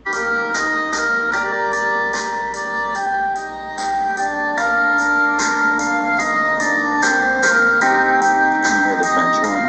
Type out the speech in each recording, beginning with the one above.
Can you hear the French horn?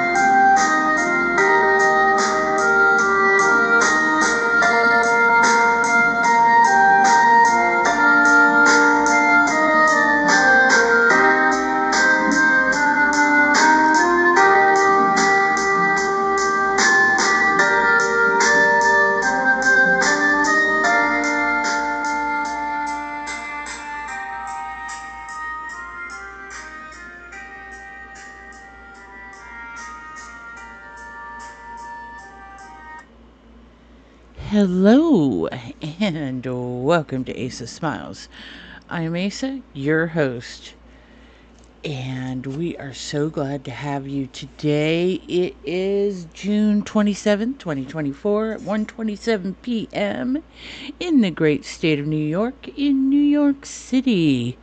Hello and welcome to Asa Smiles. I'm Asa, your host, and we are so glad to have you today. It is June 27th, 2024 at 1:27 p.m. in the great state of New York in New York City.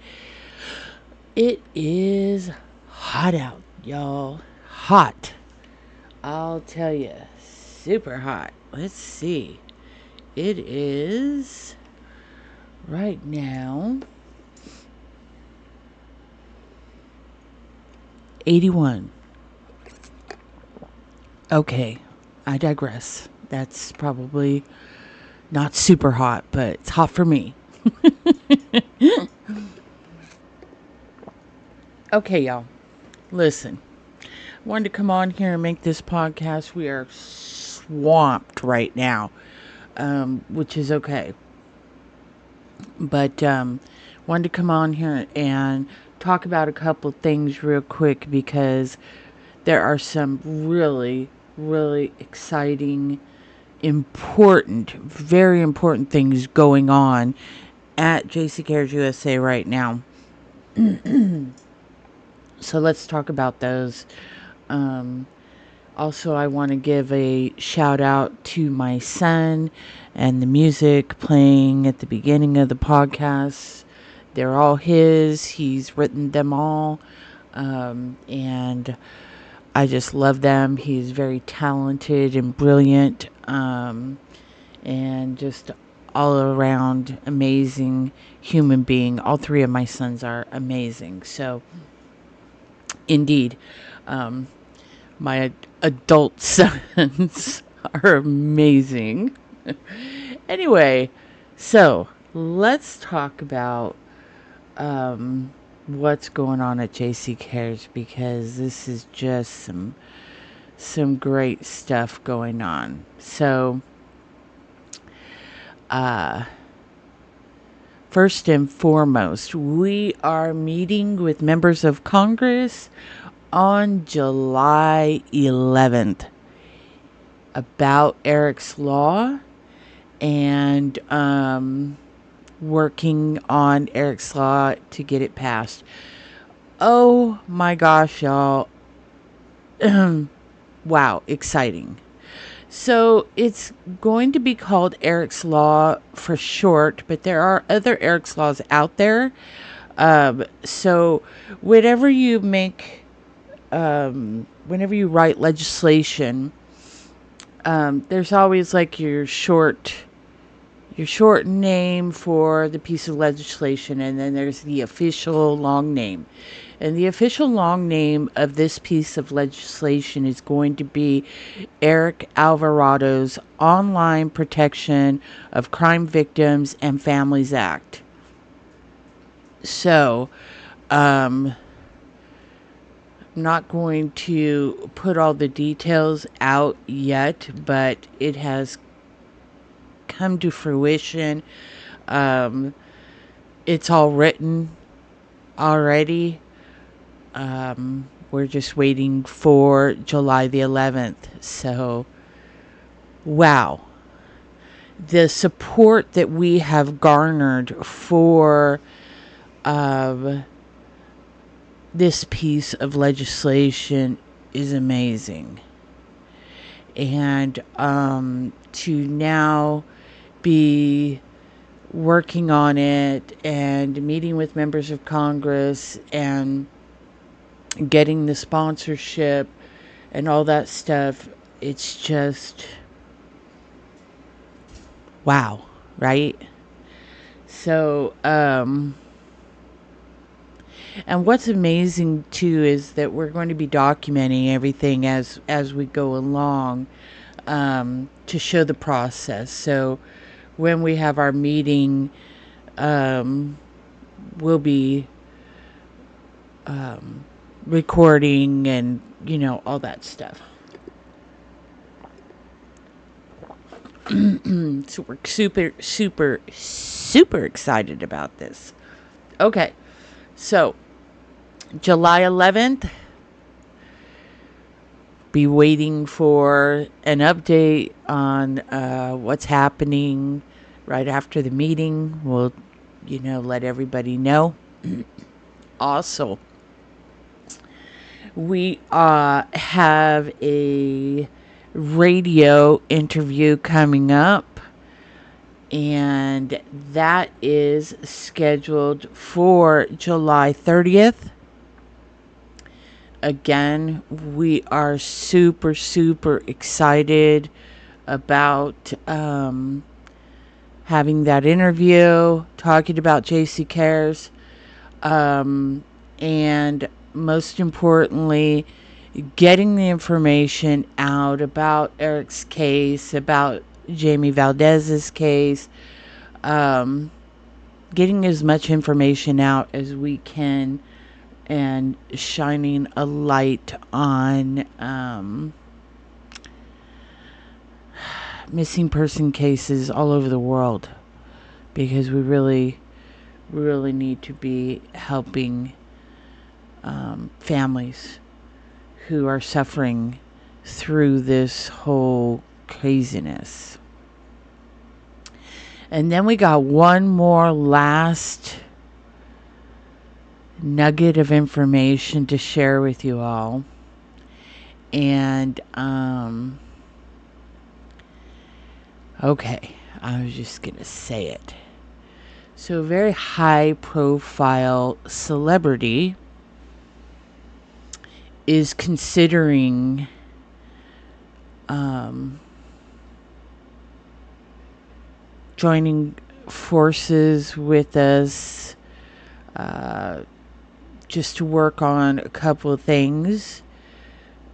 It is hot out, y'all. Hot. I'll tell you, super hot. Let's see. It is right now 81. Okay, I digress. That's probably not super hot, but it's hot for me. Okay, y'all. Listen, I wanted to come on here and make this podcast. We are swamped right now, which is okay. But wanted to come on here and talk about a couple things real quick because there are some really, really exciting, important, very important things going on at JC Cares USA right now. So let's talk about those. Um, Also, I want to give a shout out to my son and the music playing at the beginning of the podcast. They're all his. He's written them all. And I just love them. He's very talented and brilliant. And just all around amazing human being. All three of my sons are amazing. So, indeed. Um, My adult sons are amazing. Anyway, so let's talk about what's going on at JC Cares because this is just some great stuff going on. So, first and foremost, we are meeting with members of Congress on July 11th about Eric's Law and working on Eric's Law to get it passed. Oh my gosh, y'all. Wow, exciting. So it's going to be called Eric's Law for short, but there are other Eric's Laws out there. So whenever you make, whenever you write legislation, there's always like your short name for the piece of legislation, and then there's the official long name. And the official long name of this piece of legislation is going to be Eric Alvarado's Online Protection of Crime Victims and Families Act. So, I'm not going to put all the details out yet, but it has come to fruition. It's all written already. We're just waiting for July the 11th. So, wow. The support that we have garnered for this piece of legislation is amazing. And to now be working on it and meeting with members of Congress and getting the sponsorship and all that stuff, it's just Wow, right? So, and what's amazing too is that we're going to be documenting everything as we go along, to show the process. So when we have our meeting, we'll be recording and all that stuff. So we're super excited about this. Okay, so July 11th, be waiting for an update on what's happening right after the meeting. We'll, let everybody know. Also, we have a radio interview coming up, and that is scheduled for July 30th. Again, we are super excited about having that interview, talking about JC Cares, and most importantly, getting the information out about Eric's case, about Jamie Valdez's case, getting as much information out as we can, and shining a light on missing person cases all over the world, because we really need to be helping families who are suffering through this whole craziness. And then we got one more last nugget of information to share with you all. And okay, I was just gonna say it. So a very high profile celebrity is considering joining forces with us, just to work on a couple of things.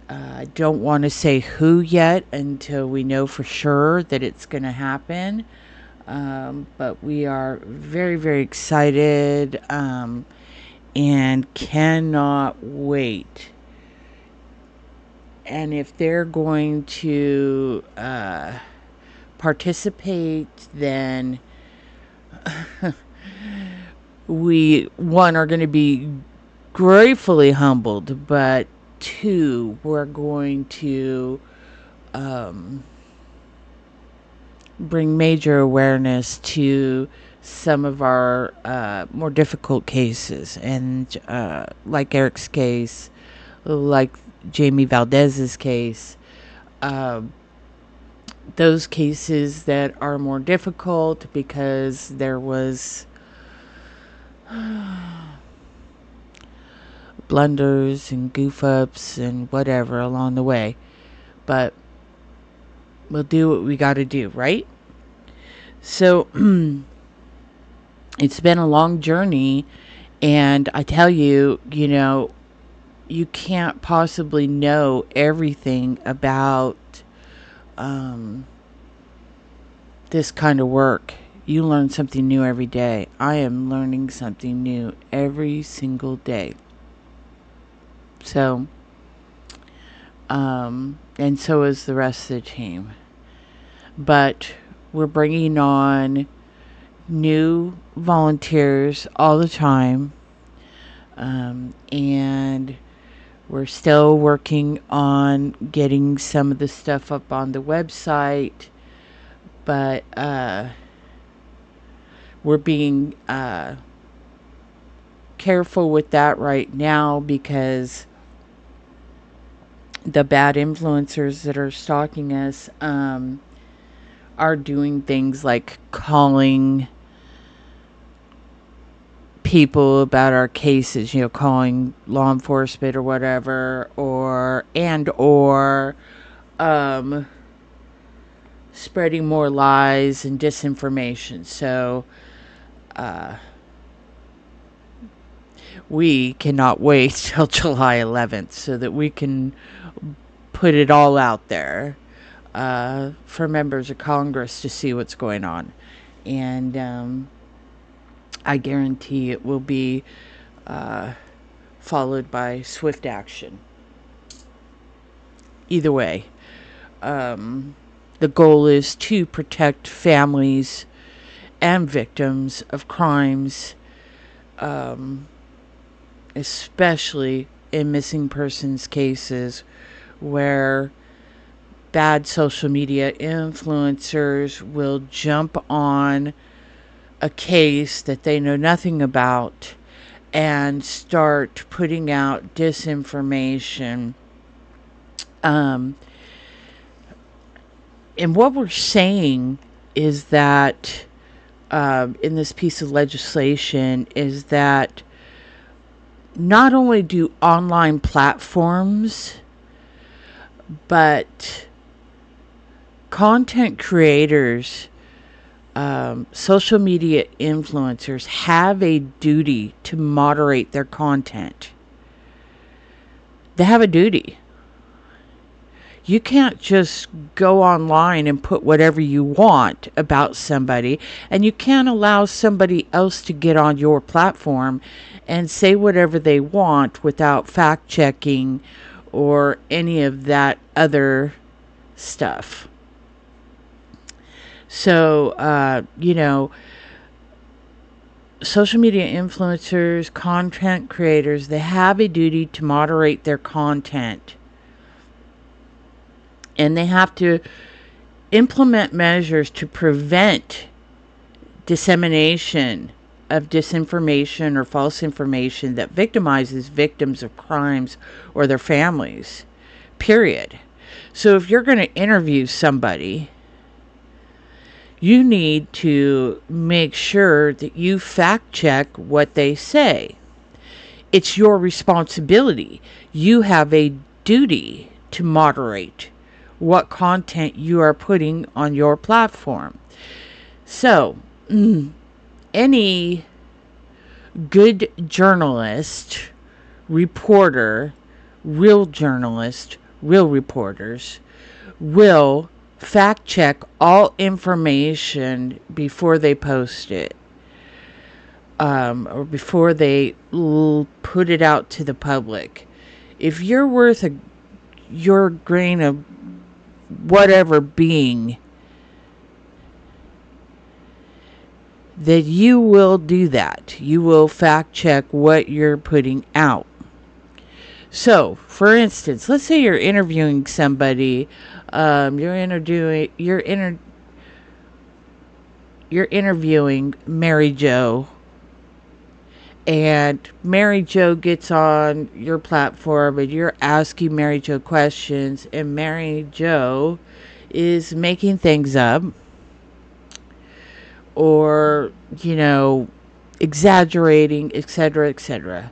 I don't want to say who yet until we know for sure that it's going to happen. But we are very excited, and cannot wait. And if they're going to participate, then we, one, are going to be gratefully humbled, but two, we're going to bring major awareness to some of our more difficult cases, and like Eric's case, like Jamie Valdez's case, those cases that are more difficult because there was blunders and goof ups and whatever along the way. But we'll do what we got to do, right? So it's been a long journey, and I tell you, you can't possibly know everything about this kind of work. You learn something new every day. I am learning something new every single day. So, and so is the rest of the team. But we're bringing on new volunteers all the time. And we're still working on getting some of the stuff up on the website. But we're being careful with that right now, because the bad influencers that are stalking us are doing things like calling people about our cases, calling law enforcement or whatever, or spreading more lies and disinformation. So we cannot wait till July 11th so that we can put it all out there for members of Congress to see what's going on. And I guarantee it will be followed by swift action. Either way, the goal is to protect families and victims of crimes, especially in missing persons cases where bad social media influencers will jump on a case that they know nothing about and start putting out disinformation. And what we're saying is that in this piece of legislation is that not only do online platforms, but content creators, social media influencers have a duty to moderate their content. They have a duty. You can't just go online and put whatever you want about somebody, and you can't allow somebody else to get on your platform and say whatever they want without fact checking or any of that other stuff. So, social media influencers, content creators, they have a duty to moderate their content. And they have to implement measures to prevent dissemination of disinformation or false information that victimizes victims of crimes or their families. Period. So if you're going to interview somebody, you need to make sure that you fact check what they say. It's your responsibility. You have a duty to moderate what content you are putting on your platform. So, any good journalist, reporter, real journalist, real reporters will fact check all information before they post it, or before they put it out to the public. If you're worth your grain of whatever being, that you will do that. You will fact check what you're putting out. So, for instance, let's say you're interviewing somebody. You're interviewing Mary Jo, and Mary Jo gets on your platform and you're asking Mary Jo questions, and Mary Jo is making things up or, exaggerating, etc., etc.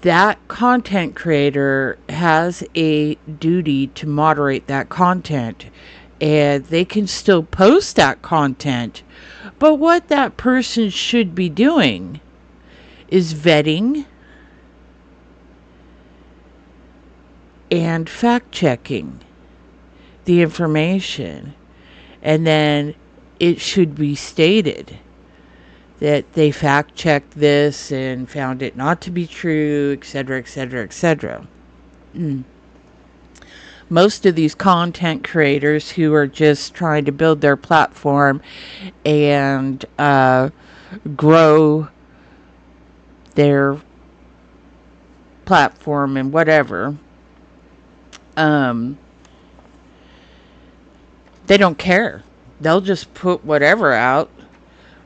That content creator has a duty to moderate that content, and they can still post that content. But what that person should be doing is vetting and fact checking the information. And then it should be stated that they fact checked this and found it not to be true, etc., etc., etc. Most of these content creators who are just trying to build their platform and grow their platform and whatever, they don't care. They'll just put whatever out,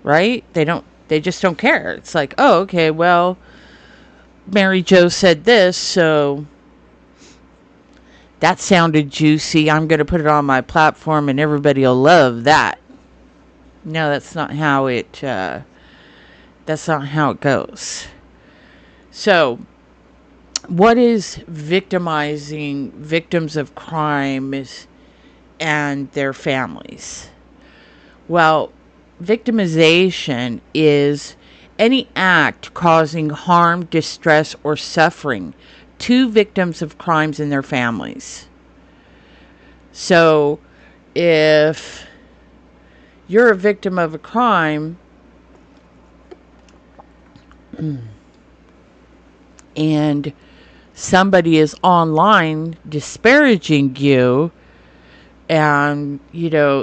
right? They just don't care. It's like, oh, okay, well, Mary Jo said this, so that sounded juicy. I'm going to put it on my platform and everybody will love that. No, that's not how it goes. So, what is victimizing victims of crime and their families. Well, victimization is any act causing harm, distress, or suffering to victims of crimes and their families. So, if you're a victim of a crime and somebody is online disparaging you and,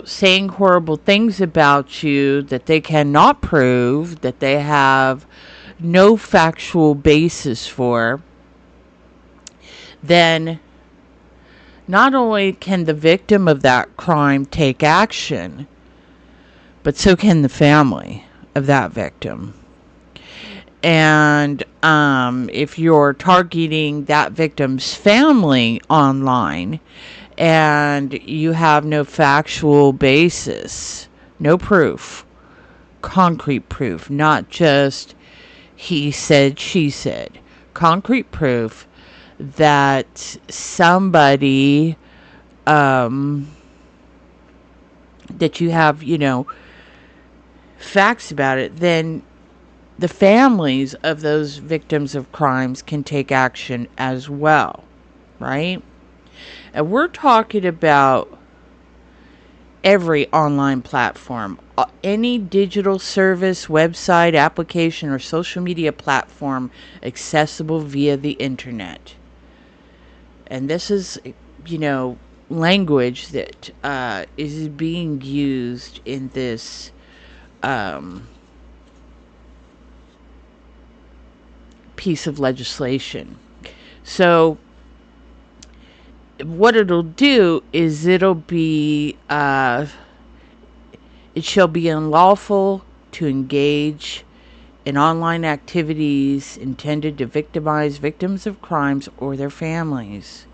saying horrible things about you that they cannot prove, that they have no factual basis for, then not only can the victim of that crime take action, but so can the family of that victim. And if you're targeting that victim's family online and you have no factual basis, no proof, concrete proof, not just he said, she said, concrete proof that somebody, that you have, facts about it, then the families of those victims of crimes can take action as well, right? And we're talking about every online platform, any digital service, website, application, or social media platform accessible via the internet. And this is, language that is being used in this piece of legislation. So what it'll do is it shall be unlawful to engage in online activities intended to victimize victims of crimes or their families.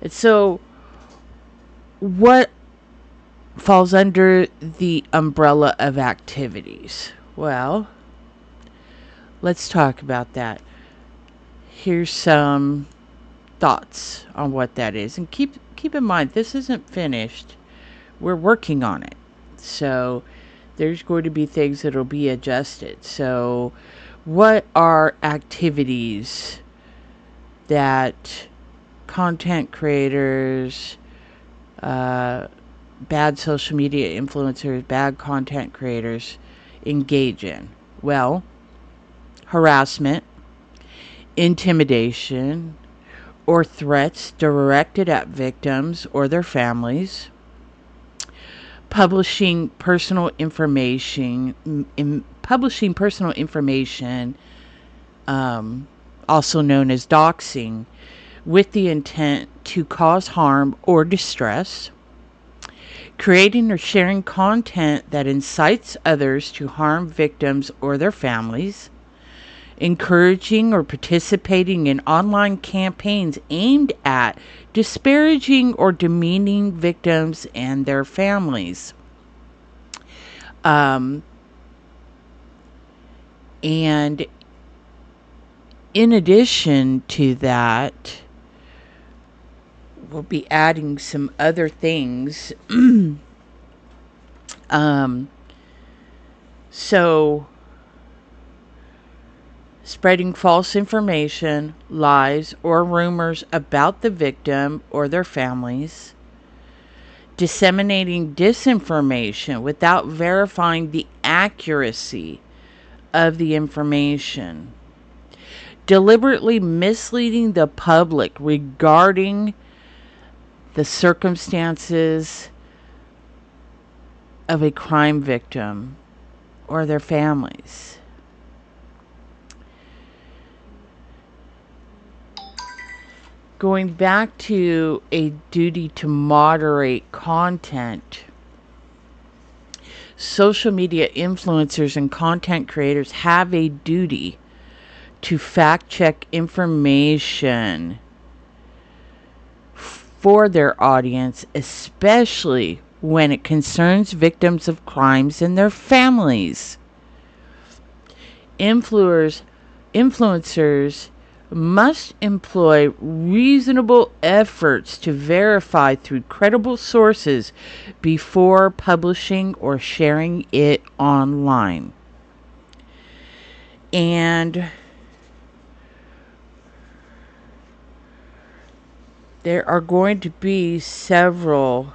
And so what falls under the umbrella of activities? Well, let's talk about that. Here's some thoughts on what that is. And keep in mind, this isn't finished. We're working on it. So there's going to be things that'll be adjusted. So what are activities that content creators, bad social media influencers, bad content creators engage in? Well, harassment, intimidation, or threats directed at victims or their families, publishing personal information, also known as doxing, with the intent to cause harm or distress, creating or sharing content that incites others to harm victims or their families, encouraging or participating in online campaigns aimed at disparaging or demeaning victims and their families. And in addition to that, we'll be adding some other things. So spreading false information, lies, or rumors about the victim or their families, disseminating disinformation without verifying the accuracy of the information, deliberately misleading the public regarding the circumstances of a crime victim or their families. Going back to a duty to moderate content, social media influencers and content creators have a duty to fact check information for their audience, especially when it concerns victims of crimes and their families. Influencers must employ reasonable efforts to verify through credible sources before publishing or sharing it online. And there are going to be several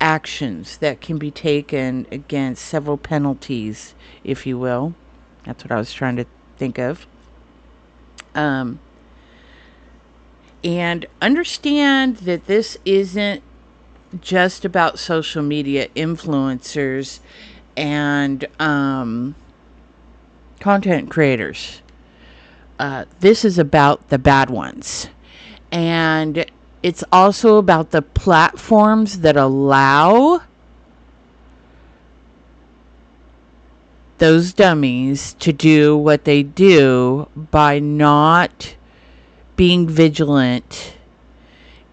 actions that can be taken against, several penalties, if you will. That's what I was trying to think of. And understand that this isn't just about social media influencers and content creators. This is about the bad ones. And it's also about the platforms that allow those dummies to do what they do by not being vigilant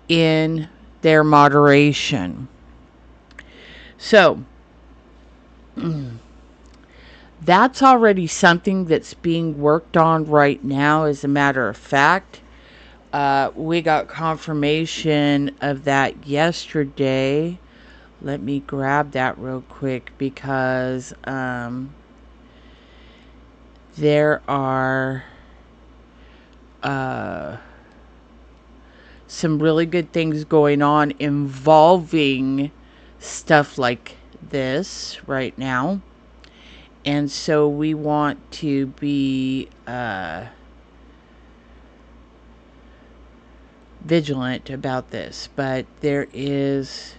in their moderation. So, that's already something that's being worked on right now, as a matter of fact. We got confirmation of that yesterday. Let me grab that real quick because there are some really good things going on involving stuff like this right now. And so we want to be vigilant about this. But there is,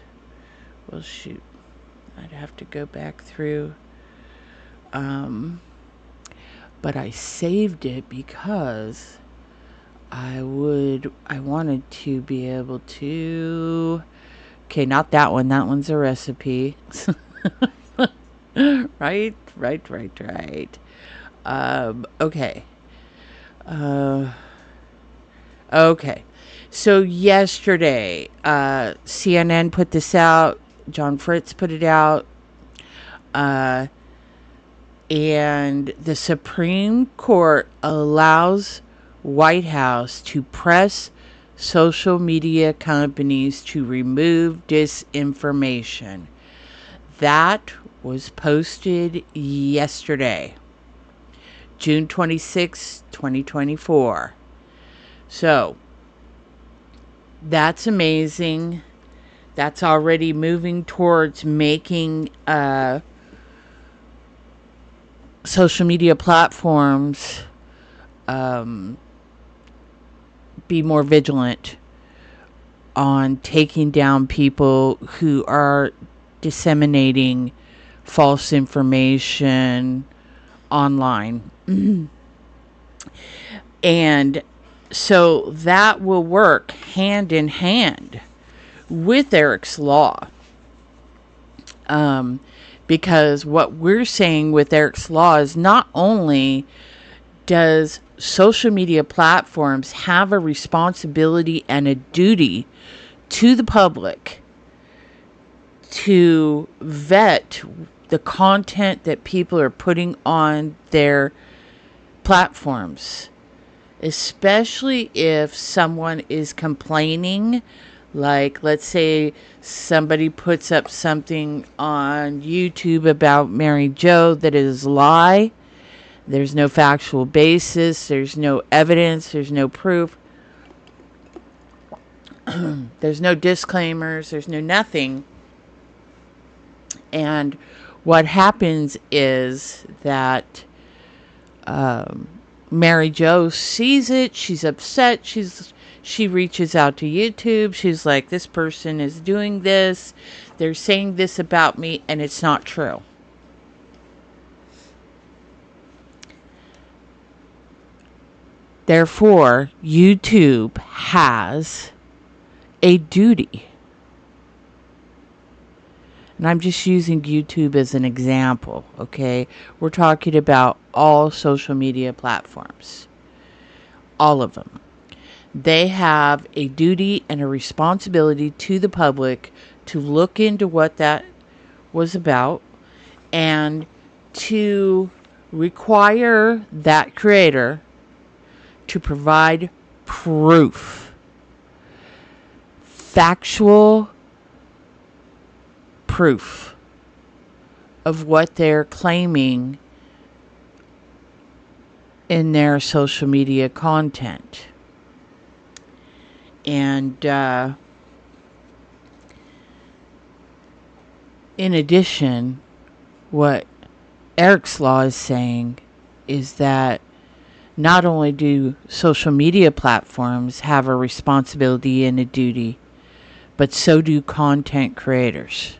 well, shoot, I'd have to go back through. But I saved it because I wanted to be able to, okay, not that one. That one's a recipe. Right. Okay. Okay. So yesterday, CNN put this out. John Fritz put it out. And the Supreme Court allows White House to press social media companies to remove disinformation. That was posted yesterday, June 26, 2024. So, that's amazing. That's already moving towards making social media platforms be more vigilant on taking down people who are disseminating false information online. And so that will work hand in hand with Eric's Law. Because what we're saying with Eric's Law is not only does social media platforms have a responsibility and a duty to the public to vet the content that people are putting on their platforms, especially if someone is complaining. Like, let's say somebody puts up something on YouTube about Mary Jo that is a lie. There's no factual basis. There's no evidence. There's no proof. There's no disclaimers. There's no nothing. And what happens is that Mary Jo sees it. She's upset. She reaches out to YouTube. She's like, this person is doing this. They're saying this about me, and it's not true. Therefore, YouTube has a duty. And I'm just using YouTube as an example, okay? We're talking about all social media platforms. All of them. They have a duty and a responsibility to the public to look into what that was about and to require that creator to provide proof, factual proof of what they're claiming in their social media content. And in addition, what Eric's Law is saying is that not only do social media platforms have a responsibility and a duty, but so do content creators.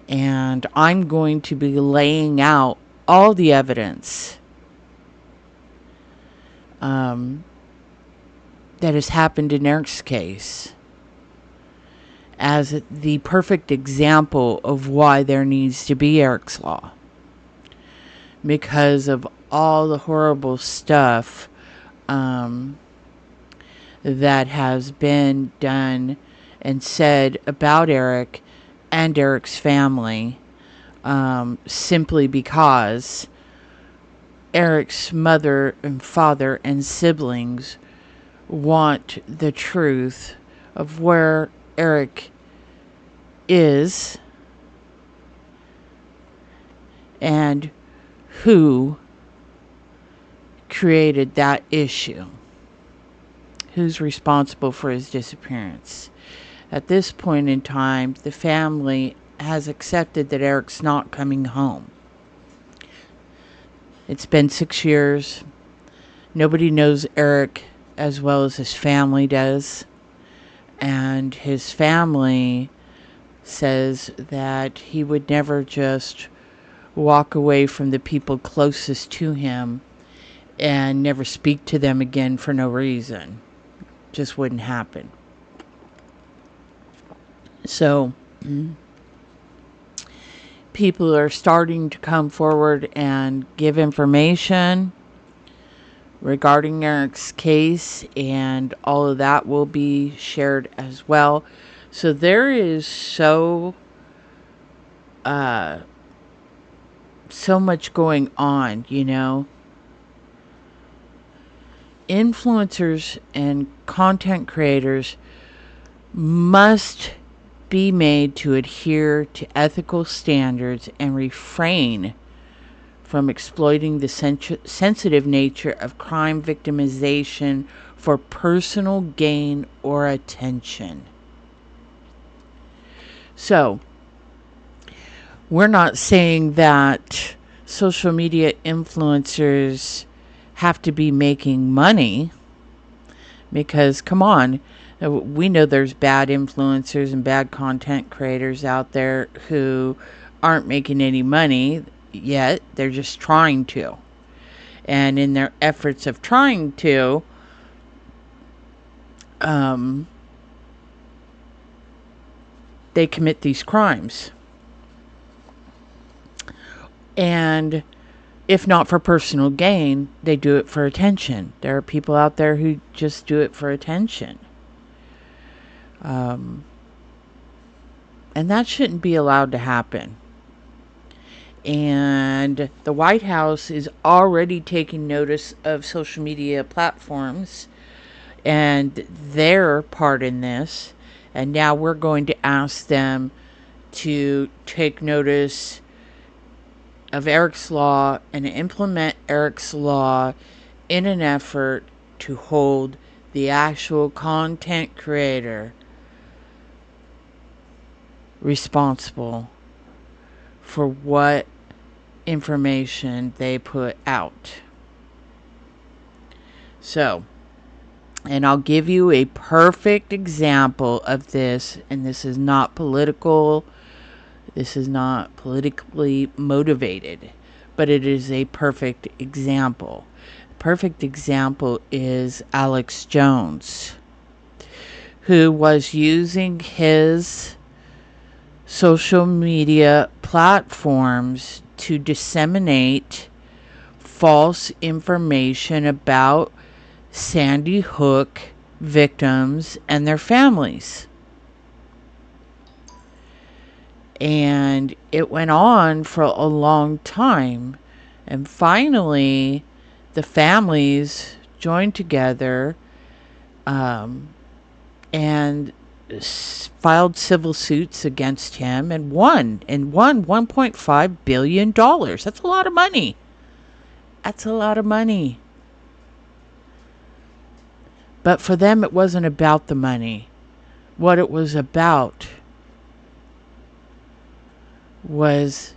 And I'm going to be laying out all the evidence that has happened in Eric's case as the perfect example of why there needs to be Eric's Law. Because of all the horrible stuff that has been done and said about Eric and Eric's family, simply because Eric's mother and father and siblings want the truth of where Eric is and who created that issue, who's responsible for his disappearance. At this point in time, the family has accepted that Eric's not coming home. It's been 6 years. Nobody knows Eric as well as his family does. And his family says that he would never just walk away from the people closest to him and never speak to them again for no reason. Just wouldn't happen. So people are starting to come forward and give information regarding Eric's case, and all of that will be shared as well. So there is so much going on, you know. Influencers and content creators must be made to adhere to ethical standards and refrain from exploiting the sensitive nature of crime victimization for personal gain or attention. So, we're not saying that social media influencers have to be making money, because come on, we know there's bad influencers and bad content creators out there who aren't making any money yet. They're just trying to. And in their efforts of trying to, they commit these crimes. And if not for personal gain, they do it for attention. There are people out there who just do it for attention. And that shouldn't be allowed to happen. And the White House is already taking notice of social media platforms and their part in this. And now we're going to ask them to take notice of Eric's Law and implement Eric's Law in an effort to hold the actual content creator responsible for what information they put out. So, and I'll give you a perfect example of this, and this is not political. This is not politically motivated, but it is a perfect example. Perfect example is Alex Jones, who was using his social media platforms to disseminate false information about Sandy Hook victims and their families. And it went on for a long time. And finally, the families joined together and filed civil suits against him and won $1.5 billion. That's a lot of money. That's a lot of money. But for them, it wasn't about the money. What it was about was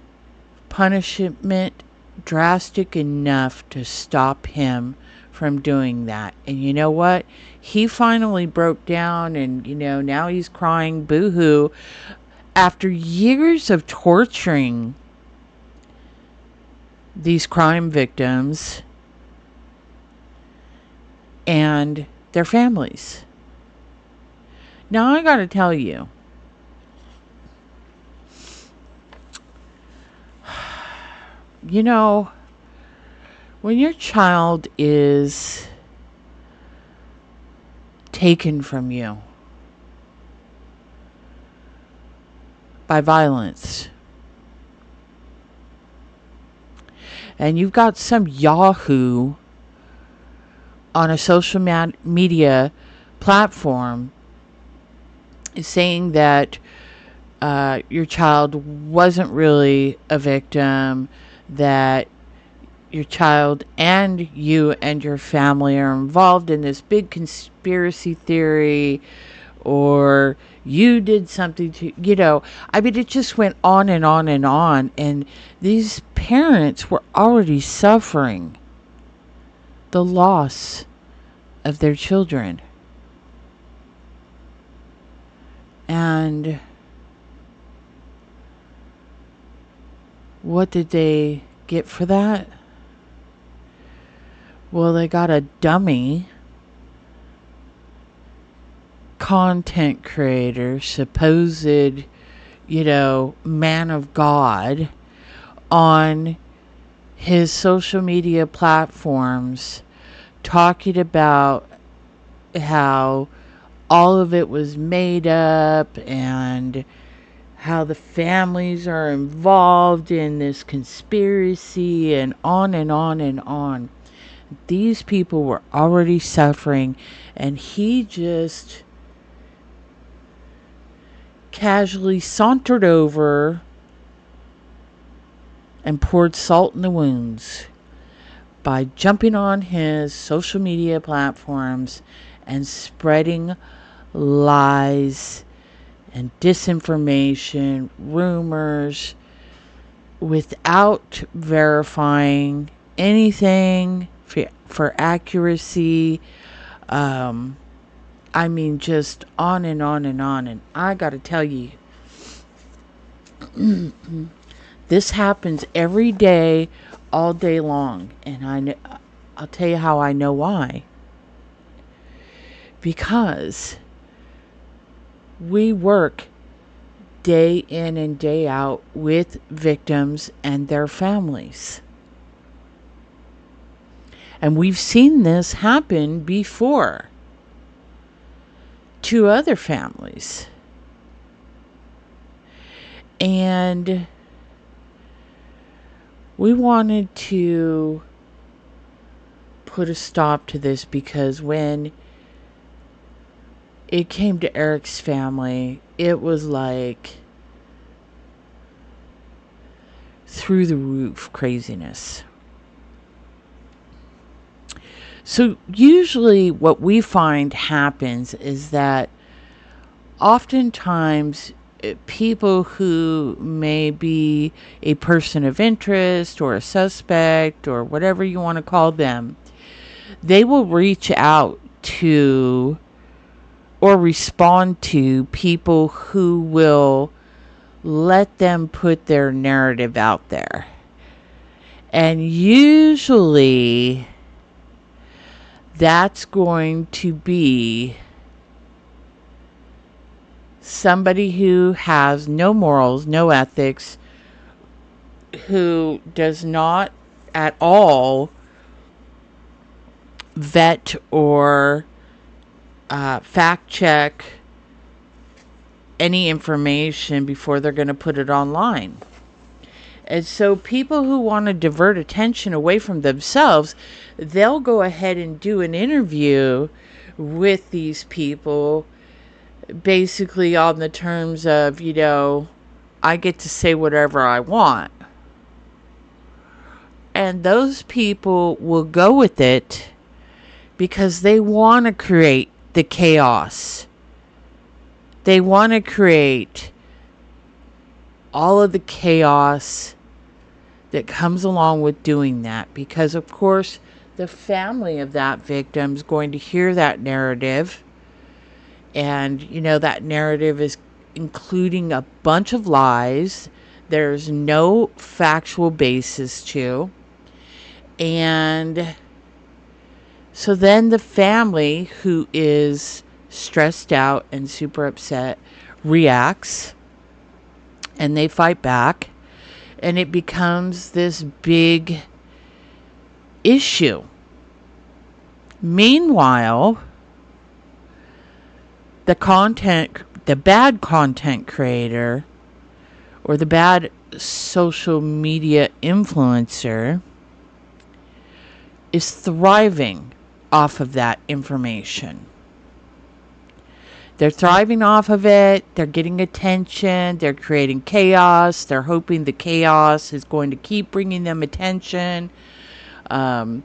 punishment drastic enough to stop him from doing that. And you know what? He finally broke down, and now he's crying boo-hoo after years of torturing these crime victims and their families. Now I gotta tell you, when your child is taken from you by violence, and you've got some yahoo on a social media platform saying that your child wasn't really a victim, that your child and you and your family are involved in this big conspiracy theory, or you did something to, it just went on and on and on. And these parents were already suffering the loss of their children. And what did they get for that? Well, they got a dummy content creator, supposed, man of God, on his social media platforms, talking about how all of it was made up and how the families are involved in this conspiracy, and on and on and on. These people were already suffering, and he just casually sauntered over and poured salt in the wounds by jumping on his social media platforms and spreading lies and disinformation, rumors, without verifying anything for accuracy. Just on and on and on. And I gotta tell you, this happens every day, all day long. And I'll tell you how I know why. Because we work day in and day out with victims and their families. And we've seen this happen before to other families. And we wanted to put a stop to this, because when it came to Eric's family, it was like through the roof craziness. So usually what we find happens is that oftentimes people who may be a person of interest or a suspect or whatever you want to call them, they will reach out to or respond to people who will let them put their narrative out there. And usually that's going to be somebody who has no morals, no ethics, who does not at all vet or fact check any information before they're going to put it online. And so people who want to divert attention away from themselves, they'll go ahead and do an interview with these people, basically on the terms of, I get to say whatever I want. And those people will go with it because they want to create the chaos. They want to create all of the chaos that comes along with doing that, because of course the family of that victim is going to hear that narrative, and that narrative is including a bunch of lies there's no factual basis to. And so then the family, who is stressed out and super upset, reacts, and they fight back, and it becomes this big issue. Meanwhile, the bad content creator or the bad social media influencer is thriving off of that information. They're thriving off of it. They're getting attention. They're creating chaos. They're hoping the chaos is going to keep bringing them attention. They're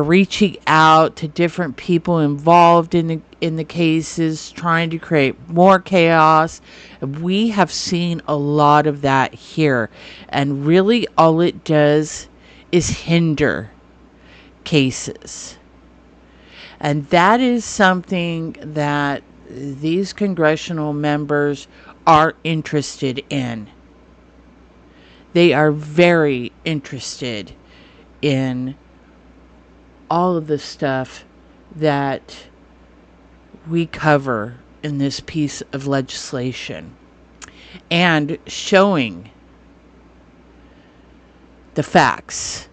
reaching out to different people involved in the cases, trying to create more chaos. We have seen a lot of that here. And really all it does is hinder cases. And that is something that these congressional members are interested in. They are very interested in all of the stuff that we cover in this piece of legislation, and showing the facts,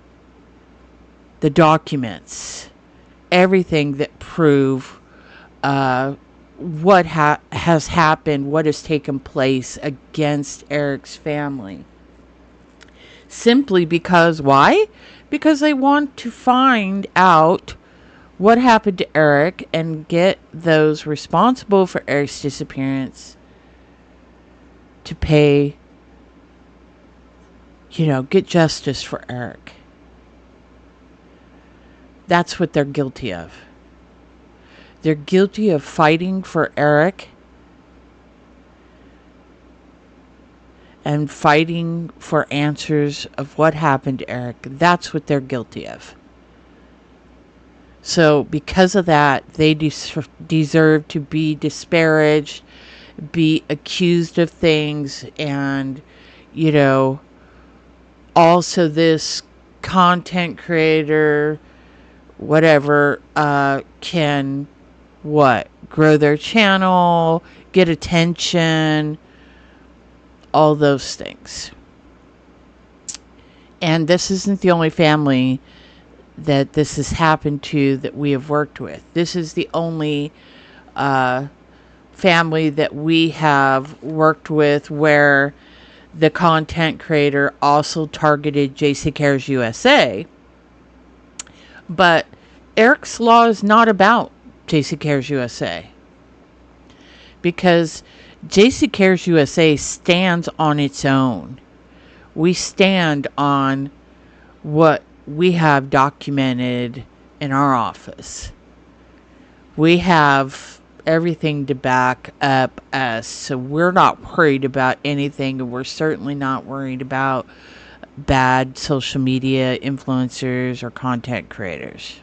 the documents, everything that prove what has happened, what has taken place against Eric's family. Simply because, why? Because they want to find out what happened to Eric and get those responsible for Eric's disappearance to pay, get justice for Eric. That's what they're guilty of. They're guilty of fighting for Eric and fighting for answers of what happened to Eric. That's what they're guilty of. So because of that, they deserve to be disparaged, be accused of things, and, also this content creator, whatever, can grow their channel, get attention, all those things. And this isn't the only family that this has happened to that we have worked with. This is the only family that we have worked with where the content creator also targeted JC Cares USA. But Eric's Law is not about JC Cares USA, because JC Cares USA stands on its own. We stand on what we have documented in our office. We have everything to back up us, so we're not worried about anything, and we're certainly not worried about bad social media influencers or content creators.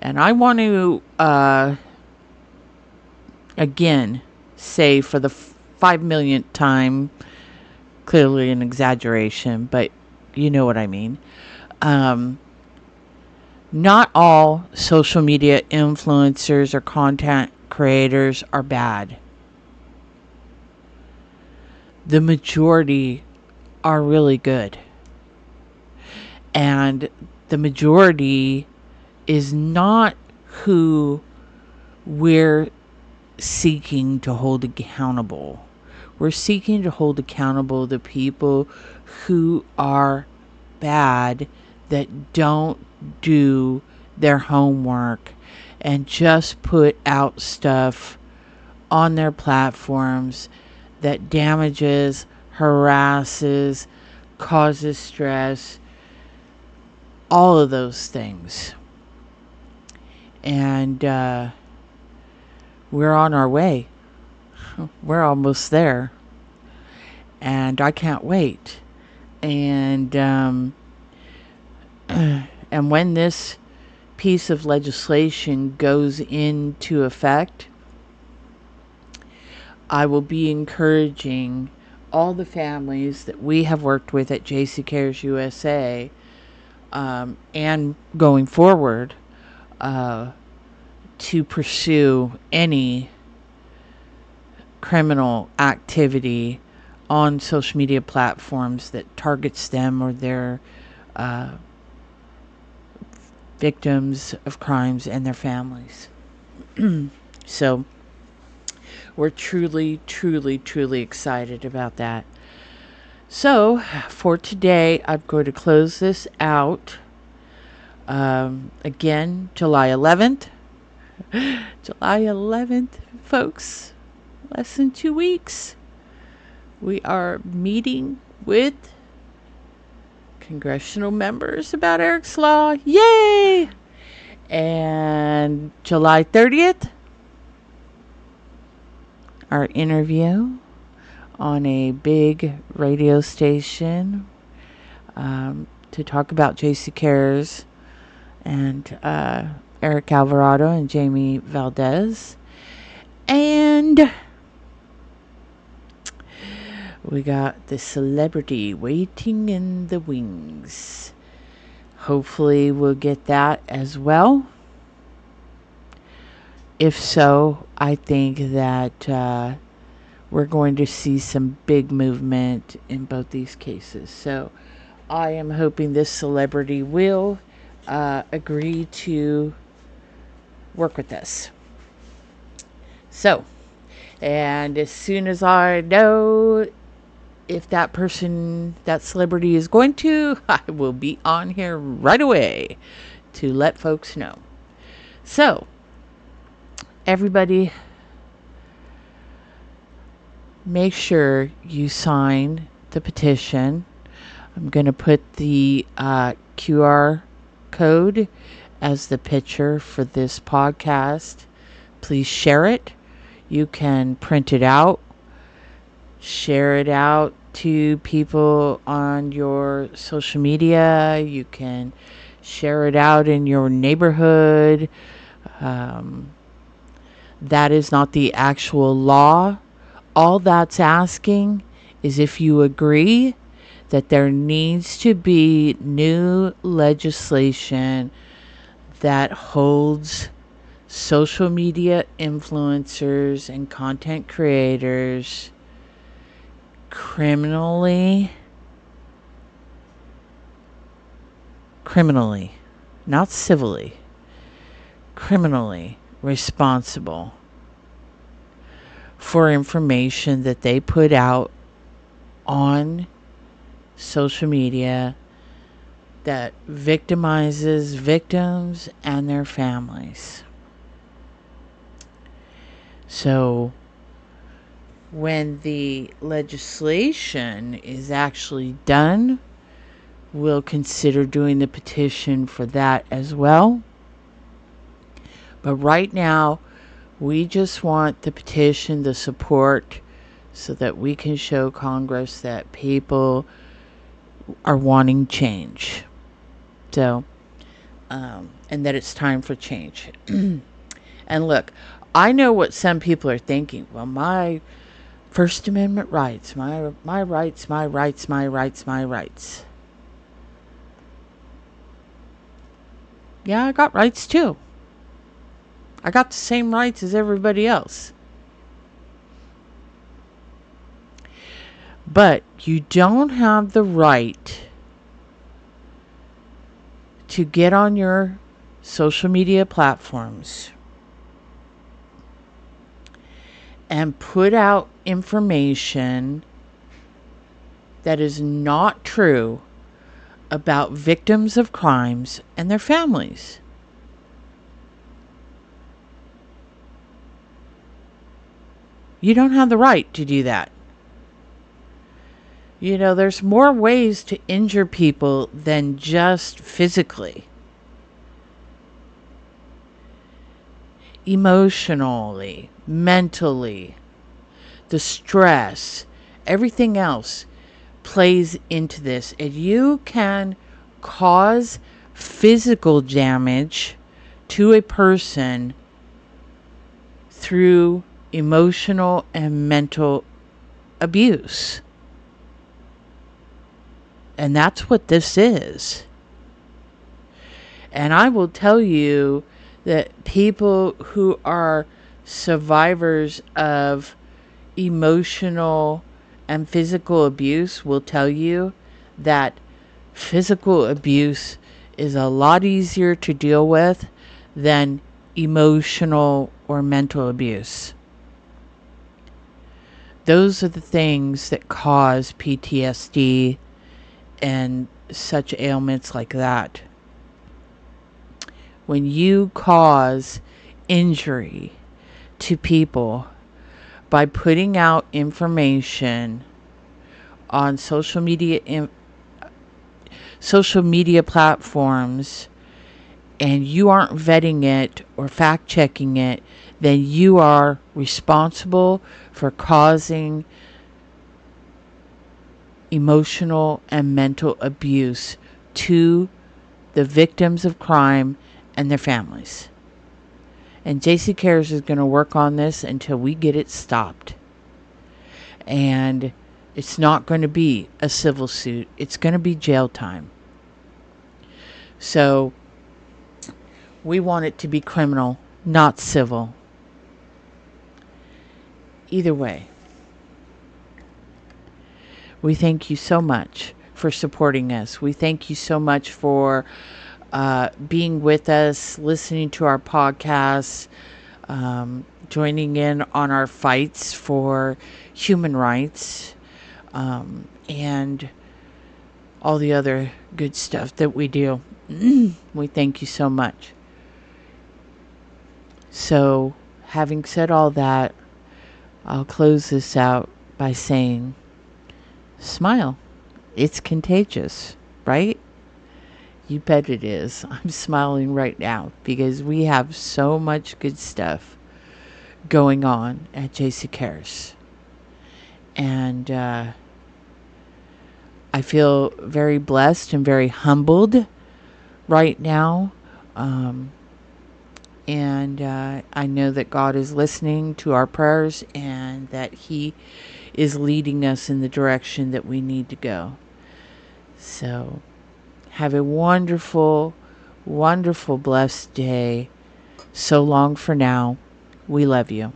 And I want to again say for the 5 millionth time, clearly an exaggeration, but you know what I mean. Not all social media influencers or content creators are bad. The majority are really good. And the majority is not who we're seeking to hold accountable. We're seeking to hold accountable the people who are bad, that don't do their homework and just put out stuff on their platforms that damages, harasses, causes stress, all of those things. And we're on our way. We're almost there. And I can't wait. And and when this piece of legislation goes into effect, I will be encouraging all the families that we have worked with at JC Cares USA, and going forward, to pursue any criminal activity on social media platforms that targets them or their victims of crimes and their families. So we're truly, truly, truly excited about that. So for today, I'm going to close this out. Again, July 11th. July 11th, folks. Less than 2 weeks. We are meeting with congressional members about Eric's Law. Yay! And July 30th, our interview on a big radio station, to talk about JC Cares and Eric Alvarado and Jamie Valdez. And we got the celebrity waiting in the wings. Hopefully we'll get that as well. If so, I think that we're going to see some big movement in both these cases. So I am hoping this celebrity will agree to work with us. So, and as soon as I know if that person, that celebrity is going to, I will be on here right away to let folks know. So, everybody, make sure you sign the petition. I'm going to put the QR code as the picture for this podcast. Please share it. You can print it out, share it out to people on your social media. You can share it out in your neighborhood. That is not the actual law. All that's asking is if you agree that there needs to be new legislation that holds social media influencers and content creators criminally, not civilly, criminally responsible for information that they put out on social media that victimizes victims and their families. So when the legislation is actually done, we'll consider doing the petition for that as well. But right now, we just want the petition, the support, so that we can show Congress that people are wanting change. So, and that it's time for change. And look, I know what some people are thinking. Well, my First Amendment rights, my rights, my rights, my rights, my rights. Yeah, I got rights too. I got the same rights as everybody else. But you don't have the right to get on your social media platforms and put out information that is not true about victims of crimes and their families. You don't have the right to do that. You know, there's more ways to injure people than just physically. Emotionally, mentally, the stress, everything else plays into this. And you can cause physical damage to a person through emotional and mental abuse. And that's what this is. And I will tell you that people who are survivors of emotional and physical abuse will tell you that physical abuse is a lot easier to deal with than emotional or mental abuse. Those are the things that cause PTSD and such ailments like that. When you cause injury to people by putting out information on social media platforms, and you aren't vetting it or fact checking it, then you are responsible for causing emotional and mental abuse to the victims of crime and their families. And JC Cares is going to work on this until we get it stopped. And it's not going to be a civil suit. It's going to be jail time. So we want it to be criminal, not civil. Either way, we thank you so much for supporting us. We thank you so much for being with us, listening to our podcasts, joining in on our fights for human rights, and all the other good stuff that we do. We thank you so much. So, having said all that, I'll close this out by saying, smile. It's contagious, right? You bet it is. I'm smiling right now because we have so much good stuff going on at JC Cares. And I feel very blessed and very humbled right now. And I know that God is listening to our prayers and that He is leading us in the direction that we need to go. So, have a wonderful, wonderful, blessed day. So long for now. We love you.